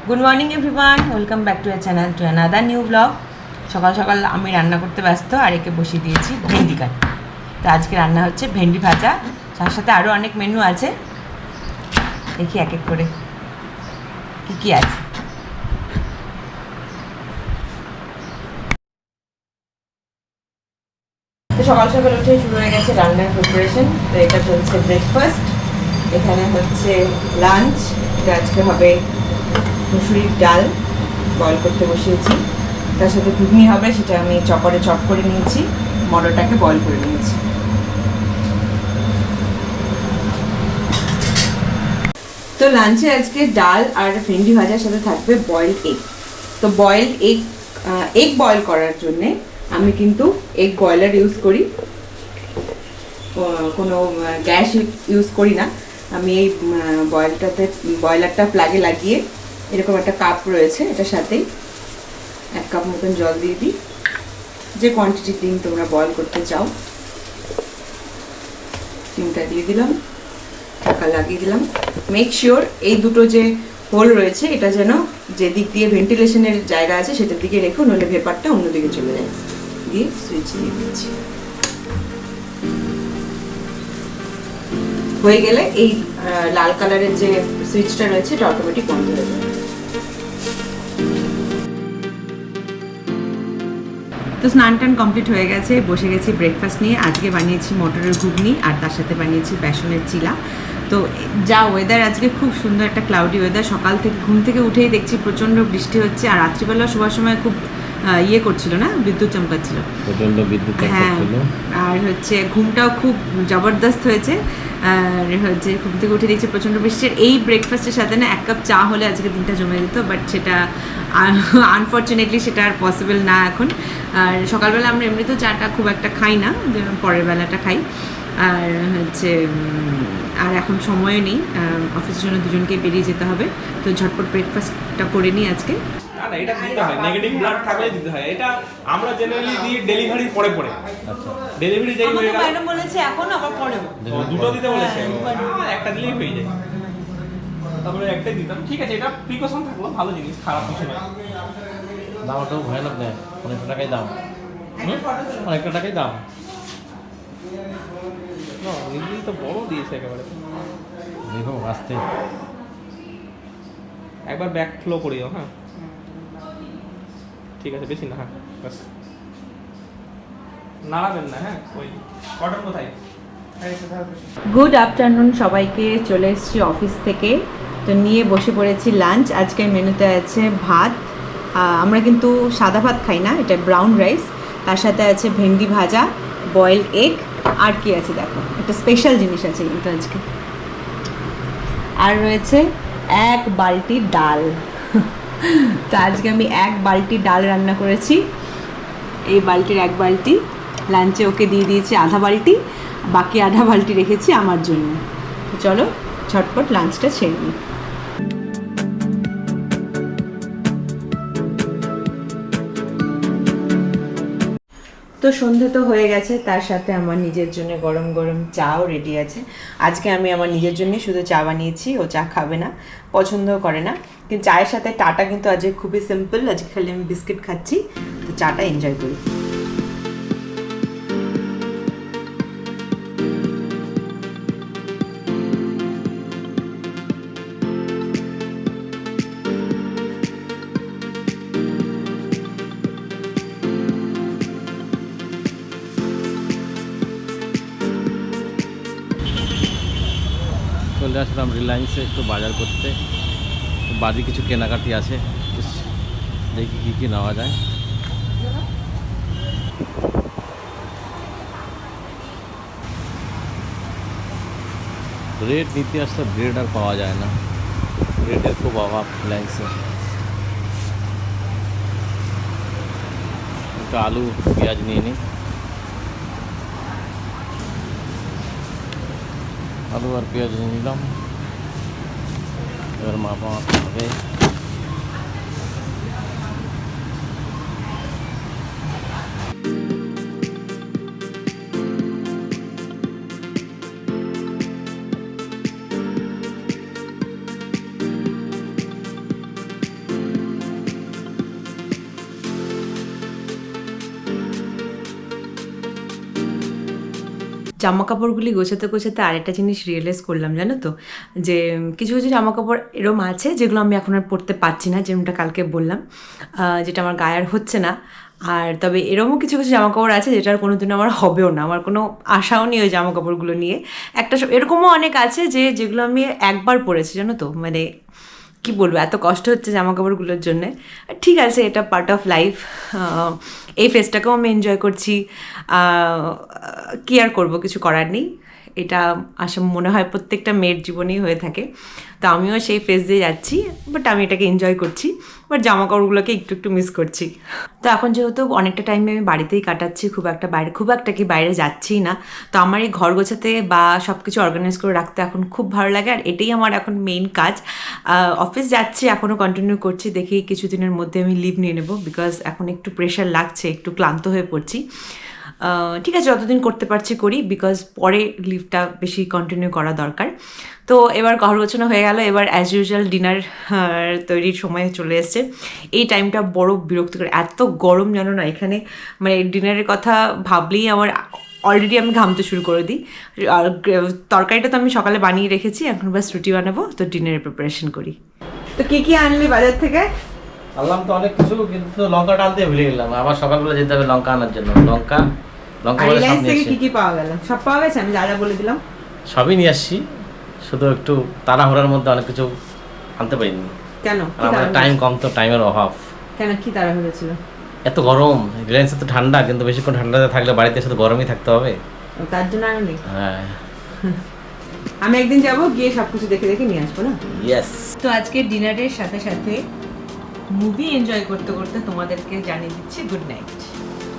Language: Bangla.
Good morning everyone, welcome back to our channel to another new blog. সকাল সকাল আমি রান্না করতে ব্যস্ত, আর একে বসিয়ে দিয়েছি ভেন্ডি কাট। তো আজকে রান্না হচ্ছে ভেন্ডি ভাজা, তার সাথে আরও অনেক মেনু আছে। দেখি এক এক করে কী কী আছে। তো সকাল সকাল উঠে শুরু হয়ে গেছে রান্নার প্রিপারেশন। তো এটা চলছে ব্রেকফাস্ট, এখানে হচ্ছে লাঞ্চ। এটা আজকে হবে মুসুরির ডাল, বয়েল করতে বসিয়েছি। তার সাথে ঘুগনি হবে, সেটা আমি চপারে চপ করে নিয়েছি, মটরটাকে বয়েল করে নিয়েছি। তো লাঞ্চে আজকে ডাল আর ভেন্ডি ভাজার সাথে থাকবে বয়েলড এগ। তো বয়েলড এগ বয়েল করার জন্যে আমি কিন্তু এগ বয়লার ইউজ করি, কোনো গ্যাস ইউজ করি না। আমি এই বয়লারটা প্লাগে লাগিয়ে এরকম একটা কাপ রয়েছে, এটার সাথেই 1 কাপ মতন জল দিয়ে দিই, যে কোয়ান্টিটি ডিম তোমরা বয়েল করতে চাও। ডিমটা দিয়ে দিলাম, ঢাকা লাগিয়ে দিলাম। মেক শিওর এই দুটো যে হোল রয়েছে, এটা যেন যে দিক দিয়ে ভেন্টিলেশনের জায়গা আছে সেটার দিকে রেখো, নইলে ভেপারটা অন্যদিকে চলে যায়। দিয়ে সুইচ দিয়ে দিচ্ছি। হয়ে গেলে এই লাল কালারের যে সুইচটা রয়েছে এটা অটোমেটিক বন্ধ হয়ে যাবে। তো স্নান টান কমপ্লিট হয়ে গেছে, বসে গেছি ব্রেকফাস্ট নিয়ে। আজকে বানিয়েছি মটরের ঘুগনি, আর তার সাথে বানিয়েছি বেসনের চিলা। তো যা ওয়েদার আজকে, খুব সুন্দর একটা ক্লাউডি ওয়েদার। সকাল থেকে ঘুম থেকে উঠেই দেখছি প্রচণ্ড বৃষ্টি হচ্ছে, আর রাত্রিবেলা শোবার সময় খুব করছিল না, বিদ্যুৎ চমকাচ্ছিল, প্রচন্ড বিদ্যুৎ চমকাচ্ছিল। আর হচ্ছে ঘুমটাও খুব জবরদস্ত হয়েছে। আর হচ্ছে ঘুম থেকে উঠে দেখছি প্রচণ্ড বৃষ্টির। এই ব্রেকফাস্টের সাথে না 1 কাপ চা হলে আজকে দিনটা জমে যেত, বাট সেটা আনফর্চুনেটলি সেটা আর পসিবল না এখন। আর সকালবেলা আমরা এমনিতেও চাটা খুব একটা খাই না, পরের বেলাটা খাই। আর হচ্ছে আর এখন সময়ও নেই, অফিসের জন্য দুজনকে বেরিয়ে যেতে হবে। তো ঝটপট ব্রেকফাস্টটা করে নিই আজকে। না, এটা দিতে হয়, নেগেটিভ ব্লাড থাকলে দিতে হয়। এটা আমরা জেনারেলি দিই ডেলিভারির পরে। আচ্ছা, ডেলিভারি যাই হয়ে গেল, ম্যাডাম বলেছে এখন আবার পরেও দুটো দিতে বলেছে, একটা দিলেই হয়ে যায়। তারপরে একটাই দিতাম, ঠিক আছে, এটা প্রিকশন থাকলো, ভালো জিনিস, খারাপ কিছু না। দামটাও ভয়ানক নেয়, অনেকটা টাকাই দাম, অনেকটা টাকাই দাম। না, এগুলি তো বড় দিয়েছে একেবারে। দেখো আসতে একবার ব্যাক ফ্লো করিও। হ্যাঁ, ঠিক আছে, বেশি না। হ্যাঁ, বাস নাড়াবেন না। হ্যাঁ, ওই কটন কোথায়? গুড আফটারনুন সবাইকে। চলে এসেছি অফিস থেকে, তো নিয়ে বসে পড়েছি লাঞ্চ। আজকের মেনুতে আছে ভাত, আমরা কিন্তু সাদা ভাত খাই না, এটা ব্রাউন রাইস। তার সাথে আছে ভেন্ডি ভাজা, বয়েলড এগ, আর কি আছে দেখো, একটা স্পেশাল জিনিস আছে কিন্তু আজকে, আর রয়েছে 1 বালতি ডাল। তো আজকে আমি 1 বালতি ডাল রান্না করেছি। এই বালতির 1 বালতি লাঞ্চে ওকে দিয়ে দিয়েছি, আধা বালতি, বাকি আধা বালতি রেখেছি আমার জন্য। তো চলো ঝটপট লাঞ্চটা ছেড়ে নিই। তো সন্ধে তো হয়ে গেছে, তার সাথে আমার নিজের জন্য গরম গরম চাও রেডি আছে। আজকে আমি আমার নিজের জন্য শুধু চা বানিয়েছি, ও চা খাবে না, পছন্দও করে না। কিন্তু চায়ের সাথে টাটা কিন্তু আজকে খুবই সিম্পল, আজকে খালি আমি বিস্কিট খাচ্ছি, তো চাটা এনজয় করি। চলে আসলাম রিলায়েন্সে একটু বাজার করতে, বাড়ি কিছু কেনাকাটি আছে, দেখি কী কী নেওয়া যায়। ব্রেড নিতে আসলে ব্রেড আর পাওয়া যায় না, ব্রেডের খুব অভাব রিলায়েন্সে। একটু আলু পেঁয়াজ নিয়ে নিই, আলু আর পেঁয়াজ নিয়ে নিলাম। এবার মাপা হবে। জামা কাপড়গুলি গোছাতে গোছাতে আরেকটা জিনিস রিয়েলাইজ করলাম, জানো তো, যে কিছু কিছু জামা কাপড় এরম আছে যেগুলো আমি এখন আর পরতে পারছি না, যেরকমটা কালকে বললাম, যেটা আমার গায়ে আর হচ্ছে না। আর তবে এরকমও কিছু কিছু জামা কাপড় আছে যেটার কোনো দিন আমার হবেও না, আমার কোনো আশাও নেই ওই জামা কাপড়গুলো নিয়ে। এরকমও অনেক আছে যেগুলো আমি একবার পরেছি, জানো তো, মানে কি বলবো, এত কষ্ট হচ্ছে জামা কাপড়গুলোর জন্যে। ঠিক আছে, এটা পার্ট অফ লাইফ। এই ফেজটাকেও আমি এনজয় করছি, কি আর করবো, কিছু করার নেই। এটা মনে হয় প্রত্যেকটা মেয়ের জীবনেই হয়ে থাকে। তো আমিও সেই ফেজ দিয়ে যাচ্ছি, বাট আমি এটাকে এনজয় করছি, বাট জামা কাপড়গুলোকে একটু একটু মিস করছি। তো এখন যেহেতু অনেকটা টাইমে আমি বাড়িতেই কাটাচ্ছি, খুব একটা কি বাইরে যাচ্ছি না, তো আমার এই ঘর গোছাতে বা সব কিছু অর্গানাইজ করে রাখতে এখন খুব ভালো লাগে, আর এটাই আমার এখন মেইন কাজ। অফিস যাচ্ছি, এখনও কন্টিনিউ করছি, দেখি কিছুদিনের মধ্যে আমি লিভ নিয়ে নেবো, বিকজ এখন একটু প্রেশার লাগছে, একটু ক্লান্ত হয়ে পড়ছি। ঠিক আছে, যতদিন করতে পারছি করি, বিকজ পরে লিভটা বেশি কন্টিনিউ করা দরকার। তো এবার ঘর গোছানো হয়ে গেল, এবার অ্যাজ ইউজুয়াল ডিনার তৈরির সময় চলে এসছে। এই টাইমটা বড় বিরক্তিকর, এত গরম জানো না এখানে, মানে ডিনারের কথা ভাবলেই আমার অলরেডি আমি ঘামতে শুরু করে দিই। আর তরকারিটা তো আমি সকালে বানিয়ে রেখেছি, এখন বাস রুটি বানাবো, তো ডিনারের প্রিপারেশন করি। তো কী আনলি বাজার থেকে? আনলাম তো অনেক কিছু, কিন্তু লঙ্কাটা আনতে ভুলে গেলাম। আবার সকালবেলা যেতে হবে লঙ্কা আনার জন্য। লঙ্কা রিলায়েন্স থেকে কি পাওয়া গেল? সব পাওয়া গেছে, আমি যা যা বলে দিলাম সবই নিয়ে আসছি, শুধু একটু তাড়াহুড়ার মধ্যে অনেক কিছু আনতে পারিনি। কেন? আমার টাইম কম, তো টাইমের অভাব। কেন, কি তাড়া হয়েছিল? এত গরম, রিলায়েন্সে তো ঠান্ডা, কিন্তু বেশিক্ষণ ঠান্ডাতে থাকলে বাড়িতে শুধু গরমই থাকতে হবে। তার জন্য আর নেই। হ্যাঁ, আমি একদিন যাবো, গিয়ে সবকিছু দেখে দেখে নিয়ে আসবো না? ইয়েস। তো আজকে ডিনারের সাথে সাথে মুভি এনজয় করতে করতে তোমাদেরকে জানিয়ে দিচ্ছি গুড নাইট।